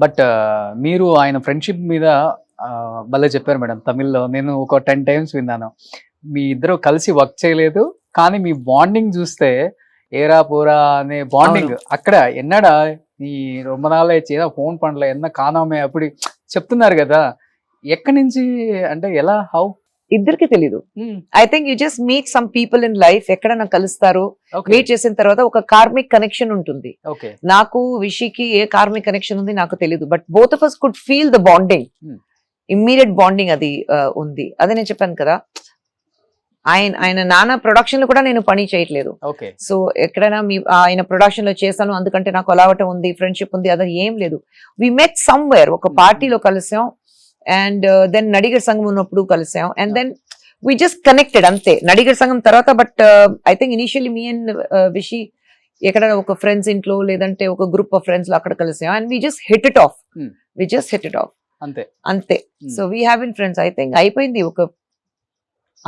But మీరు ఆయన friendship మీద భలే చెప్పారు మేడం తమిళ్లో. నేను ఒక 10 టైమ్స్ విన్నాను. మీ ఇద్దరు కలిసి వర్క్ చేయలేదు, కానీ మీ బాండింగ్ చూస్తే ఏరా పోరా అనే బాండింగ్ అక్కడ ఎన్నడా ఈ ரொம்ப நாள் ஆயிடுச்சு ఏదో ఫోన్ పండ్ల ఎన్న కానామే అప్పుడు చెప్తున్నారు కదా. ఎక్కడి నుంచి అంటే ఎలా హౌ ఇద్దరికి తెలీదు. I think you just meet some people in life, ఎక్కడైనా కలుస్తారు, మీట్ చేసిన తర్వాత ఒక కార్మిక్ కనెక్షన్ ఉంటుంది. ఓకే నాకు విషికి ఏ కార్మిక్ కనెక్షన్ ఉంది నాకు తెలీదు, but both of us could feel the bonding, immediate bonding అది ఉంది. అదే నేను చెప్పాను కదా, ఆయన నాన్న ప్రొడక్షన్ లో కూడా నేను పని చేయట్లేదు. ఓకే సో ఎక్కడైనా ఆయన ప్రొడక్షన్ లో చేశాను అందుకంటే నాకు అలావటం ఉంది, ఫ్రెండ్షిప్ ఉంది, అది ఏం లేదు. వి మెట్ సమ్వేర్, ఒక పార్టీలో కలిసాం, అండ్ దెన్ నడిగర్ సంఘం ఉన్నప్పుడు కలిసాం, and then we just connected అంతే. నడిగర్ సంఘం తర్వాత but I think initially me and Vishi ఎక్కడ ఒక ఫ్రెండ్స్ ఇంట్లో లేదంటే ఒక గ్రూప్ ఆఫ్ ఫ్రెండ్స్ లో అక్కడ కలిసాం, and we just hit it off, we just hit it off అంతే అంతే. So we have been friends. I think అయిపోయింది. ఒక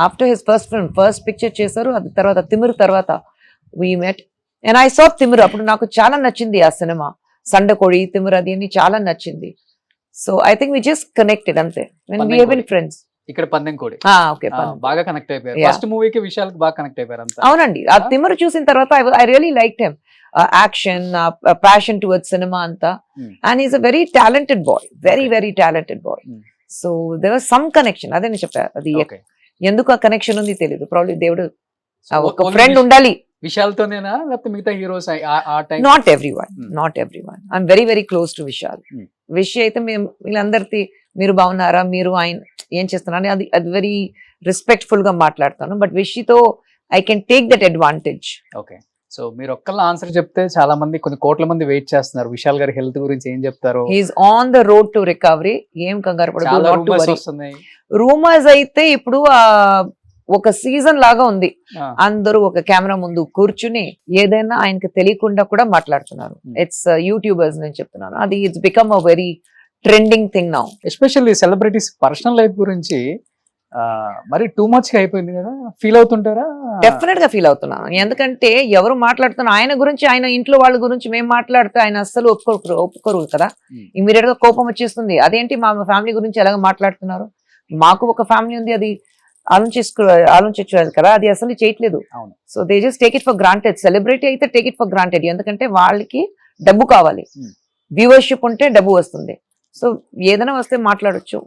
after his first film first picture చేశారు, అది తర్వాత తిమిర్ తర్వాత we met, and I saw Thimiru. అప్పుడు నాకు చాలా నచ్చింది ఆ సినిమా, సండకోడి తిమిర్ అది అని చాలా నచ్చింది. So I think we just connected అంతే. We have been friends. ఇక్కడ పందెంకోడి ఓకే బాగా కనెక్ట్ అయిపోయారు. ఫస్ట్ మూవీకి విషయాలకు బాగా కనెక్ట్ అయిపోయారు అంతా. అవునండి, ఆ తిమిర్ చూసిన తర్వాత I really liked him. Action, passion towards సినిమా అంతా, and is a very talented boy, very very talented boy. So there was some connection. అదే నేను చెప్పా, అది ఎందుకు ఆ కనెక్షన్ ఉంది తెలియదు. ప్రాబ్లీ దేవుడు ఒక ఫ్రెండ్ ఉండాలి. విశాల్తోనేనా లేకపోతే మిగతా హీరోస్ ఆ time? Not everyone, not everyone. I'm very very close to Vishal. Vishi అయితే మేము వీళ్ళందరికీ మీరు బాగున్నారా, మీరు ఆయన ఏం చేస్తున్నారు అది అది వెరీ రెస్పెక్ట్ఫుల్ గా మాట్లాడతాను, బట్ విషితో I can take that advantage. Okay, so మీరు ఒక్కళ్ళ ఆన్సర్ చెప్తే చాలా మంది, కొన్ని కోట్ల మంది వెయిట్ చేస్తున్నారు విశాల్ గారి హెల్త్ గురించి ఏం చెప్తారు. He's on the road to recovery. ఏం కంగారు పడదు. రూమర్స్ అయితే ఇప్పుడు ఒక సీజన్ లాగా ఉంది. అందరూ ఒక కెమెరా ముందు కూర్చుని ఏదైనా ఆయనకి తెలియకుండా కూడా మాట్లాడుతున్నారు. ఇట్స్ యూట్యూబర్స్ నేను చెప్తున్నాను, అది it's become a very trending thing now. Especially celebrities personal life గురించి మరి టూ మచ్ గా అయిపోయింది కదా, ఫీల్ అవుతుంటారా? డెఫినెట్ గా ఫీల్ అవుతున్నాను. ఎందుకంటే ఎవరు మాట్లాడుతున్నారు ఆయన గురించి, ఆయన ఇంట్లో వాళ్ళ గురించి మేము మాట్లాడితే ఆయన అస్సలు ఒప్పుకోరు కదా. ఇమీడియట్ గా కోపం వచ్చేస్తుంది. అదేంటి మా ఫ్యామిలీ గురించి ఎలాగ మాట్లాడుతున్నారు, మాకు ఒక ఫ్యామిలీ ఉంది, అది ఆలోచించారు కదా, అది అసలు చేయట్లేదు. So they just take it for granted. Celebrity అయితే టేక్ ఇట్ ఫర్ గ్రాంటెడ్, ఎందుకంటే వాళ్ళకి డబ్బు కావాలి, వ్యూవర్షిప్ ఉంటే డబ్బు వస్తుంది. సో ఏదైనా వస్తే మాట్లాడొచ్చు.